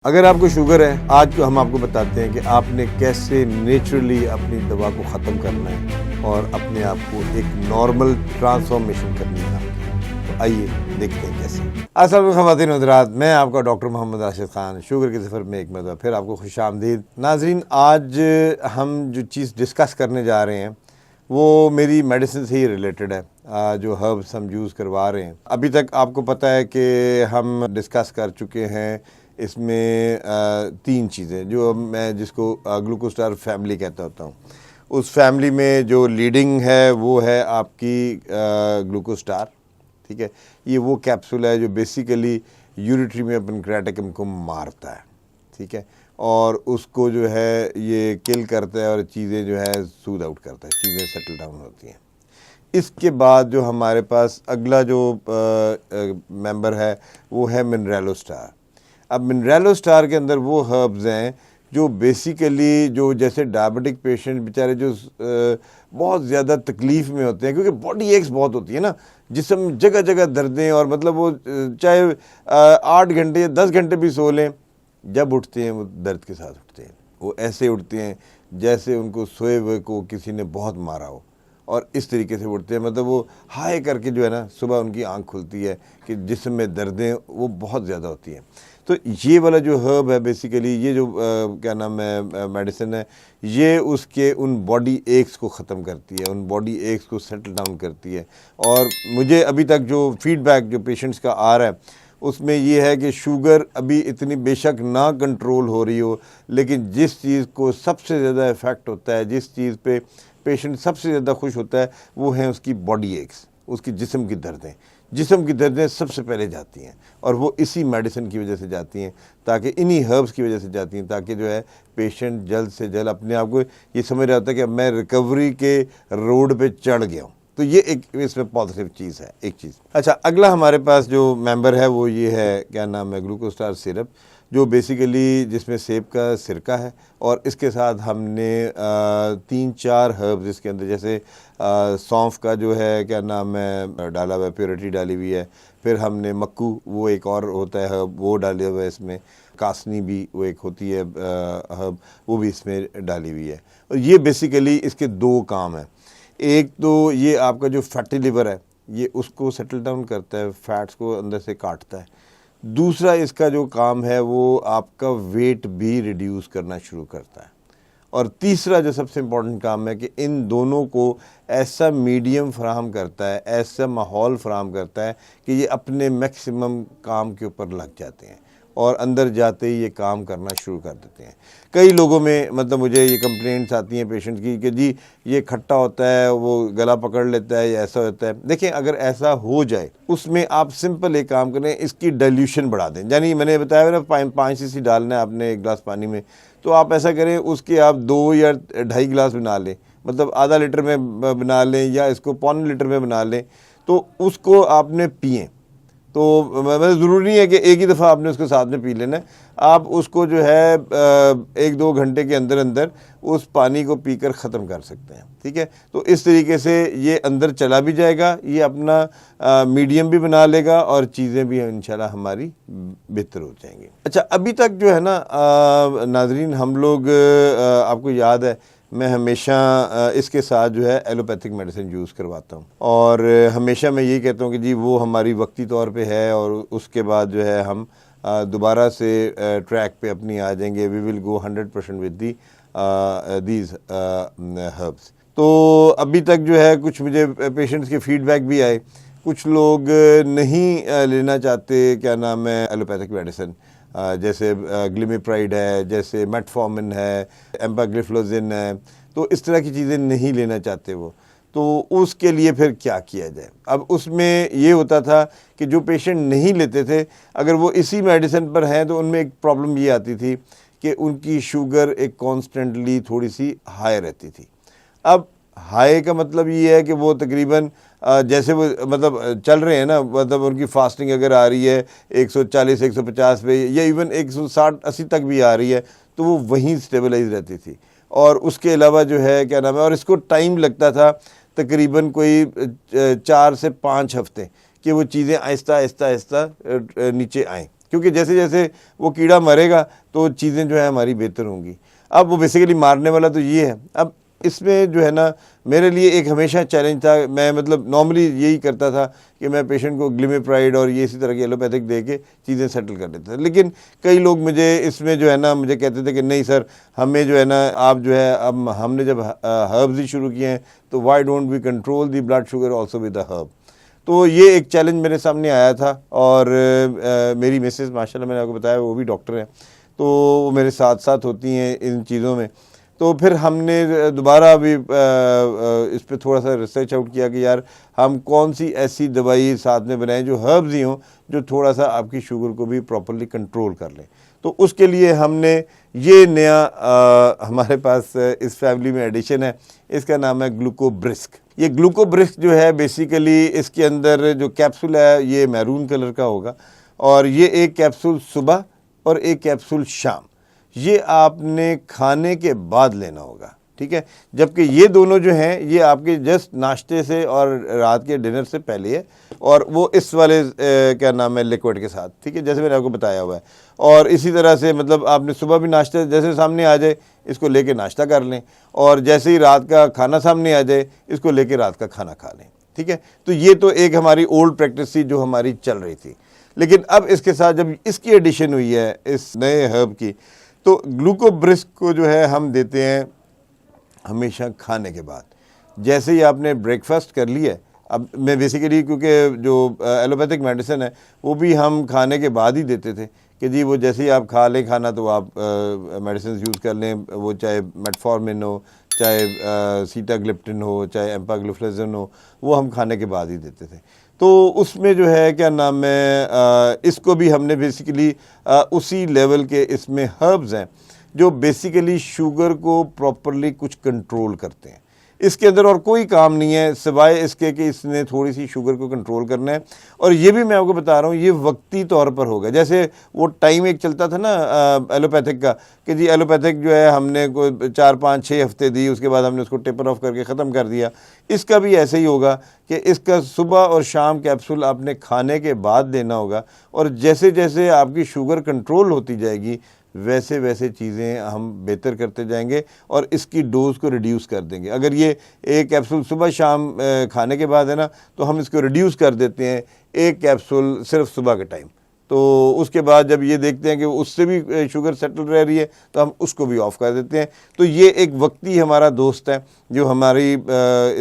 अगर आपको शुगर है, आज हम आपको बताते हैं कि आपने कैसे नेचुरली अपनी दवा को ख़त्म करना है और अपने आप को एक नॉर्मल ट्रांसफॉर्मेशन करनी है आपकी। तो आइए देखते हैं कैसे। अस्सलाम वालेकुम ख़वातीन और हज़रात, मैं आपका डॉक्टर मोहम्मद राशिद ख़ान शुगर के सफ़र में एक मरतबा फिर आपको खुशामदीद। नाज़रीन, आज हम जो चीज़ डिस्कस करने जा रहे हैं वो मेरी मेडिसिन से ही रिलेटेड है, जो हर्ब्स हम यूज़ करवा रहे हैं। अभी तक आपको पता है कि हम डिस्कस कर चुके हैं इसमें तीन चीज़ें जो मैं जिसको ग्लूकोस्टार फैमिली कहता होता हूँ। उस फैमिली में जो लीडिंग है वो है आपकी ग्लूकोस्टार, ठीक है। ये वो कैप्सूल है जो बेसिकली यूरिट्रियम पैनक्रेटिकम को मारता है, ठीक है, और उसको जो है ये किल करता है और चीज़ें जो है सूद आउट करता है, चीज़ें सेटल डाउन होती हैं। इसके बाद जो हमारे पास अगला जो मेंबर है वो है मिनरेलोस्टार। अब मिनरेलोस्टार के अंदर वो हर्ब्स हैं जो बेसिकली जो जैसे डायबिटिक पेशेंट बेचारे जो बहुत ज़्यादा तकलीफ़ में होते हैं, क्योंकि बॉडी एक्स बहुत होती है ना, जिस्म जगह जगह दर्दें, और मतलब वो चाहे 8 घंटे या 10 घंटे भी सो लें, जब उठते हैं वो दर्द के साथ उठते हैं। वो ऐसे उठते हैं जैसे उनको सोए हुए को किसी ने बहुत मारा हो, और इस तरीके से उठते हैं। मतलब वो हाय करके जो है ना, सुबह उनकी आंख खुलती है कि जिस्म में दर्दें वो बहुत ज़्यादा होती हैं। तो ये वाला जो हर्ब है बेसिकली, ये जो क्या नाम है मेडिसिन है, ये उसके उन बॉडी एक्स को ख़त्म करती है, उन बॉडी एक्स को सेटल डाउन करती है। और मुझे अभी तक जो फीडबैक जो पेशेंट्स का आ रहा है उसमें ये है कि शुगर अभी इतनी बेशक ना कंट्रोल हो रही हो, लेकिन जिस चीज़ को सबसे ज़्यादा इफ़ेक्ट होता है, जिस चीज़ पे पेशेंट सबसे ज़्यादा खुश होता है, वो है उसकी बॉडी एक्स, उसकी जिस्म की दर्दें। जिस्म की दर्दें सबसे पहले जाती हैं, और वो इसी मेडिसिन की वजह से जाती हैं, ताकि इन्हीं हर्ब्स की वजह से जाती हैं, ताकि जो है पेशेंट जल्द से जल्द अपने आप को ये समझ रहा होता है कि मैं रिकवरी के रोड पे चढ़ गया हूँ। तो ये एक इसमें पॉजिटिव चीज़ है, एक चीज़। अच्छा, अगला हमारे पास जो मेंबर है वो ये है, क्या नाम है, ग्लूकोस्टार सिरप, जो बेसिकली जिसमें सेब का सिरका है, और इसके साथ हमने 3-4 हर्ब्स इसके अंदर, जैसे सौंफ का जो है, क्या नाम है, डाला हुआ है, प्योरिटी डाली हुई है। फिर हमने मक्कू, वो एक और होता है हर्ब, वो डाले हुआ है इसमें। कासनी भी वो एक होती है हर्ब, वो भी इसमें डाली हुई है। और ये बेसिकली इसके दो काम हैं। एक तो ये आपका जो फैटी लिवर है, ये उसको सेटल डाउन करता है, फैट्स को अंदर से काटता है। दूसरा इसका जो काम है वो आपका वेट भी रिड्यूस करना शुरू करता है। और तीसरा जो सबसे इम्पोर्टेंट काम है कि इन दोनों को ऐसा मीडियम फराहम करता है, ऐसा माहौल फराहम करता है कि ये अपने मैक्सिमम काम के ऊपर लग जाते हैं, और अंदर जाते ही ये काम करना शुरू कर देते हैं। कई लोगों में मतलब मुझे ये कंप्लेंट्स आती हैं पेशेंट की कि जी ये खट्टा होता है, वो गला पकड़ लेता है, या ऐसा होता है। देखिए, अगर ऐसा हो जाए उसमें आप सिंपल एक काम करें, इसकी डाइल्यूशन बढ़ा दें। यानी मैंने बताया ना, 5 सीसी डालना है आपने 1 गिलास पानी में, तो आप ऐसा करें उसके आप 2 या 2.5 गिलास बना लें, मतलब आधा लीटर में बना लें या इसको 1.25 लीटर में बना लें, तो उसको आपने पिएँ। तो मतलब ज़रूरी नहीं है कि एक ही दफ़ा आपने उसको साथ में पी लेना है, आप उसको जो है 1-2 घंटे के अंदर अंदर उस पानी को पीकर ख़त्म कर सकते हैं, ठीक है। तो इस तरीके से ये अंदर चला भी जाएगा, ये अपना मीडियम भी बना लेगा, और चीज़ें भी इंशाल्लाह हमारी बेहतर हो जाएंगी। अच्छा, अभी तक जो है ना नाज़रीन, हम लोग आपको याद है मैं हमेशा इसके साथ जो है एलोपैथिक मेडिसिन यूज़ करवाता हूँ, और हमेशा मैं यही कहता हूँ कि जी वो हमारी वक्ती तौर पे है, और उसके बाद जो है हम दोबारा से ट्रैक पे अपनी आ जाएंगे। We will go 100% with these herbs. तो अभी तक जो है कुछ मुझे पेशेंट्स के फीडबैक भी आए, कुछ लोग नहीं लेना चाहते, क्या नाम है, एलोपैथिक मेडिसिन, जैसे ग्लिमिप्राइड है, जैसे मेटफॉर्मिन है, एम्पाग्लिफ्लोजिन है, तो इस तरह की चीज़ें नहीं लेना चाहते वो। तो उसके लिए फिर क्या किया जाए? अब उसमें ये होता था कि जो पेशेंट नहीं लेते थे, अगर वो इसी मेडिसिन पर हैं, तो उनमें एक प्रॉब्लम ये आती थी कि उनकी शुगर एक कॉन्स्टेंटली थोड़ी सी हाई रहती थी। अब हाई का मतलब ये है कि वो तकरीबन जैसे वो मतलब चल रहे हैं ना, मतलब उनकी फास्टिंग अगर आ रही है 140-150 पे, या इवन 160-80 तक भी आ रही है, तो वो वहीं स्टेबलाइज रहती थी। और उसके अलावा जो है, क्या नाम है, और इसको टाइम लगता था तकरीबन कोई 4 से 5 हफ्ते कि वो चीज़ें आहिस्ता आहिस्ता आहिस्ता नीचे आएँ। क्योंकि जैसे जैसे वो कीड़ा मरेगा तो चीज़ें जो है हमारी बेहतर होंगी। अब वो बेसिकली मारने वाला तो ये है। अब इसमें जो है ना मेरे लिए एक हमेशा चैलेंज था, मैं मतलब नॉर्मली यही करता था कि मैं पेशेंट को ग्लिमिप्राइड और ये इसी तरह की एलोपैथिक दे के चीज़ें सेटल कर देता था। लेकिन कई लोग मुझे इसमें जो है ना मुझे कहते थे कि नहीं सर, हमें जो है ना आप जो है अब हमने जब हर्ब्स ही शुरू किए हैं तो why don't we control the blood sugar also with the herb. तो ये एक चैलेंज मेरे सामने आया था। और मेरी मिसेस माशाल्लाह मैंने आपको बताया वो भी डॉक्टर हैं, तो वो मेरे साथ साथ होती हैं इन चीज़ों में। तो फिर हमने दोबारा भी इस पर थोड़ा सा रिसर्च आउट किया कि यार हम कौन सी ऐसी दवाई साथ में बनाएं जो हर्ब्स ही हों, जो थोड़ा सा आपकी शुगर को भी प्रॉपरली कंट्रोल कर लें। तो उसके लिए हमने ये नया हमारे पास इस फैमिली में एडिशन है, इसका नाम है ग्लूकोब्रिस्क। ये ग्लूकोब्रिस्क जो है बेसिकली इसके अंदर जो कैप्सूल है ये मैरून कलर का होगा, और ये एक कैप्सूल सुबह और एक कैप्सूल शाम, ये आपने खाने के बाद लेना होगा, ठीक है। जबकि ये दोनों जो हैं ये आपके जस्ट नाश्ते से और रात के डिनर से पहले है, और वो इस वाले क्या नाम है लिक्विड के साथ, ठीक है, जैसे मैंने आपको बताया हुआ है। और इसी तरह से मतलब आपने सुबह भी नाश्ता जैसे सामने आ जाए इसको लेके नाश्ता कर लें, और जैसे ही रात का खाना सामने आ जाए इसको लेके रात का खाना खा लें, ठीक है। तो ये तो एक हमारी ओल्ड प्रैक्टिस थी जो हमारी चल रही थी। लेकिन अब इसके साथ जब इसकी एडिशन हुई है इस नए हर्ब की, तो ग्लूकोब्रिस्क को जो है हम देते हैं हमेशा खाने के बाद। जैसे ही आपने ब्रेकफास्ट कर लिया, अब मैं बेसिकली क्योंकि जो एलोपैथिक मेडिसिन है वो भी हम खाने के बाद ही देते थे कि जी वो जैसे ही आप खा लें खाना तो आप मेडिसिन यूज़ कर लें, वो चाहे मेटफॉर्मिन हो, चाहे सीटाग्लिप्टिन हो, चाहे एम्पाग्लिफ्लोज़िन हो, वो हम खाने के बाद ही देते थे। तो उसमें जो है क्या नाम है इसको भी हमने बेसिकली उसी लेवल के इसमें हर्ब्स हैं जो बेसिकली शुगर को प्रॉपरली कुछ कंट्रोल करते हैं। इसके अंदर और कोई काम नहीं है सिवाय इसके कि इसने थोड़ी सी शुगर को कंट्रोल करना है। और ये भी मैं आपको बता रहा हूँ ये वक्ती तौर पर होगा। जैसे वो टाइम एक चलता था ना एलोपैथिक का कि जी एलोपैथिक जो है हमने कोई 4, 5, 6 हफ्ते दी, उसके बाद हमने उसको टेपर ऑफ करके ख़त्म कर दिया। इसका भी ऐसे ही होगा कि इसका सुबह और शाम कैप्सूल आपने खाने के बाद देना होगा, और जैसे जैसे आपकी शुगर कंट्रोल होती जाएगी वैसे वैसे चीज़ें हम बेहतर करते जाएंगे और इसकी डोज को रिड्यूस कर देंगे। अगर ये एक कैप्सूल सुबह शाम खाने के बाद है ना, तो हम इसको रिड्यूस कर देते हैं एक कैप्सूल सिर्फ सुबह के टाइम। तो उसके बाद जब ये देखते हैं कि उससे भी शुगर सेटल रह रही है तो हम उसको भी ऑफ़ कर देते हैं। तो ये एक वक्ती हमारा दोस्त है जो हमारी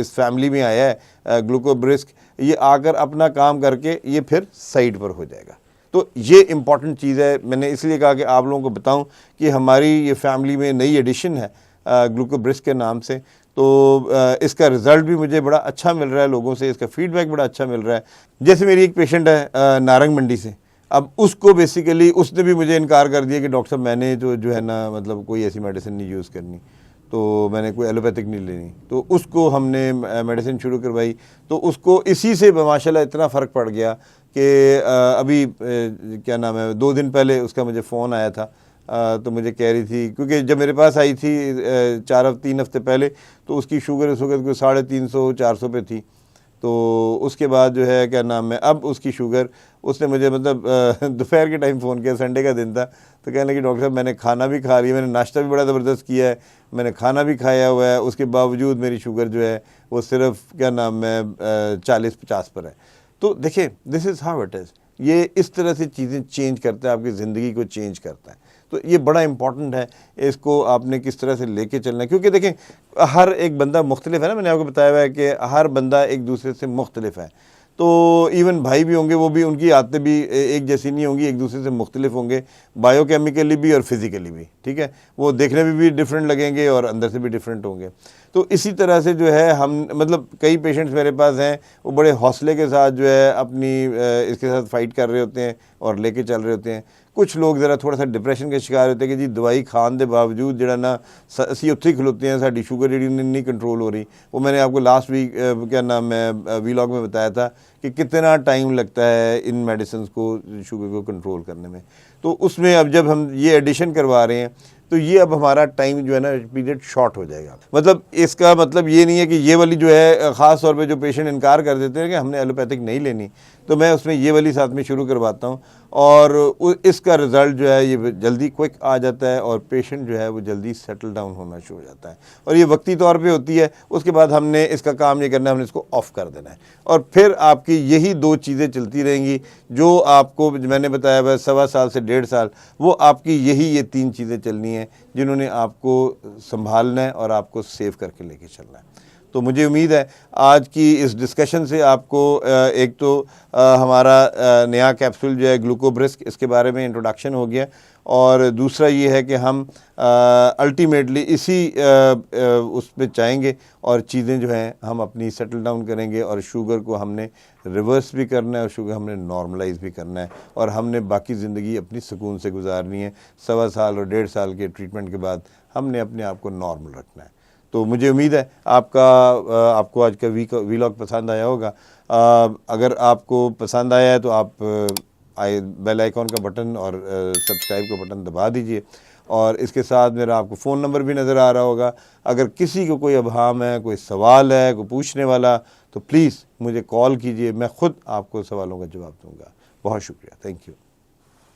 इस फैमिली में आया है ग्लूकोब्रिस्क। ये आकर अपना काम करके ये फिर साइड पर हो जाएगा। तो ये इम्पॉर्टेंट चीज़ है, मैंने इसलिए कहा कि आप लोगों को बताऊं कि हमारी ये फैमिली में नई एडिशन है ग्लूकोब्रिस्क के नाम से। तो इसका रिज़ल्ट भी मुझे बड़ा अच्छा मिल रहा है, लोगों से इसका फीडबैक बड़ा अच्छा मिल रहा है। जैसे मेरी एक पेशेंट है नारंग मंडी से, अब उसको बेसिकली उसने भी मुझे इनकार कर दिया कि डॉक्टर साहब मैंने तो जो है ना मतलब कोई ऐसी मेडिसिन नहीं यूज़ करनी, तो मैंने कोई एलोपैथिक नहीं लेनी। तो उसको हमने मेडिसिन शुरू करवाई, तो उसको इसी से माशाल्लाह इतना फ़र्क पड़ गया कि अभी क्या नाम है 2 दिन पहले उसका मुझे फ़ोन आया था। तो मुझे कह रही थी, क्योंकि जब मेरे पास आई थी 3 हफ्ते पहले, तो उसकी शुगर इस वक्त कोई 350-400 पे थी। तो उसके बाद जो है क्या नाम है अब उसकी शुगर, उसने मुझे मतलब दोपहर के टाइम फ़ोन किया, संडे का दिन था, तो कहने लगी डॉक्टर साहब मैंने खाना भी खा लिया, मैंने नाश्ता भी बड़ा ज़बरदस्त किया है, मैंने खाना भी खाया हुआ है, उसके बावजूद मेरी शुगर जो है वो सिर्फ क्या नाम है 40-50 पर है। तो देखिए this is how it is. ये इस तरह से चीज़ें चेंज करता है, आपकी ज़िंदगी को चेंज करता है। तो ये बड़ा इंपॉर्टेंट है, इसको आपने किस तरह से लेके चलना है, क्योंकि देखें हर एक बंदा मुख्तलिफ है ना, मैंने आपको बताया हुआ है कि हर बंदा एक दूसरे से मुख्तलिफ है। तो इवन भाई भी होंगे, वो भी उनकी आदतें भी एक जैसी नहीं होंगी, एक दूसरे से मुख्तलिफ होंगे, बायोकेमिकली भी और फिज़िकली भी, ठीक है। वो देखने में भी डिफरेंट लगेंगे और अंदर से भी डिफरेंट होंगे। तो इसी तरह से जो है हम मतलब कई पेशेंट्स मेरे पास हैं, वो बड़े हौसले के साथ जो है अपनी इसके साथ फाइट कर रहे होते हैं और लेके चल रहे होते हैं। कुछ लोग ज़रा थोड़ा सा डिप्रेशन के शिकार होते हैं कि जी दवाई खाने के बावजूद जो ना असी उत्थे खलोते हैं, साड़ी शुगर जी नहीं कंट्रोल हो रही। वो मैंने आपको लास्ट वीक क्या नाम है वीलॉग में बताया था कि कितना टाइम लगता है इन मेडिसिन को शुगर को कंट्रोल करने में। तो उसमें अब जब हम ये एडिशन करवा रहे हैं तो ये अब हमारा टाइम जो है ना पीरियड शॉर्ट हो जाएगा। मतलब इसका मतलब ये नहीं है कि ये वाली जो है ख़ास तौर पे जो पेशेंट इनकार कर देते हैं कि हमने एलोपैथिक नहीं लेनी, तो मैं उसमें ये वाली साथ में शुरू करवाता हूँ। और इसका रिज़ल्ट जो है ये जल्दी क्विक आ जाता है और पेशेंट जो है वो जल्दी सेटल डाउन होना शुरू हो जाता है। और ये वक्ती तौर पे होती है, उसके बाद हमने इसका काम ये करना है, हमने इसको ऑफ़ कर देना है और फिर आपकी यही 2 चीज़ें चलती रहेंगी जो आपको मैंने बताया वह 1.25 साल से 1.5 साल, वो आपकी यही ये 3 चीज़ें चलनी हैं जिन्होंने आपको संभालना है और आपको सेव करके लेके चलना है। तो मुझे उम्मीद है आज की इस डिस्कशन से आपको एक तो हमारा नया कैप्सूल जो है ग्लूकोब्रिस्क, इसके बारे में इंट्रोडक्शन हो गया और दूसरा ये है कि हम अल्टीमेटली इसी उस पे चाहेंगे और चीज़ें जो हैं हम अपनी सेटल डाउन करेंगे और शुगर को हमने रिवर्स भी करना है और शुगर हमने नॉर्मलाइज भी करना है और हमने बाकी ज़िंदगी अपनी सुकून से गुजारनी है। 1.25 साल और 1.5 साल के ट्रीटमेंट के बाद हमने अपने आप को नॉर्मल रखना है। तो मुझे उम्मीद है आपको आज का वीलॉग पसंद आया होगा। अगर आपको पसंद आया है तो आप बेल आइकॉन का बटन और सब्सक्राइब का बटन दबा दीजिए और इसके साथ मेरा आपको फ़ोन नंबर भी नज़र आ रहा होगा। अगर किसी को कोई अभाम है, कोई सवाल है, कोई पूछने वाला, तो प्लीज़ मुझे कॉल कीजिए, मैं ख़ुद आपको सवालों का जवाब दूँगा। बहुत शुक्रिया, थैंक यू।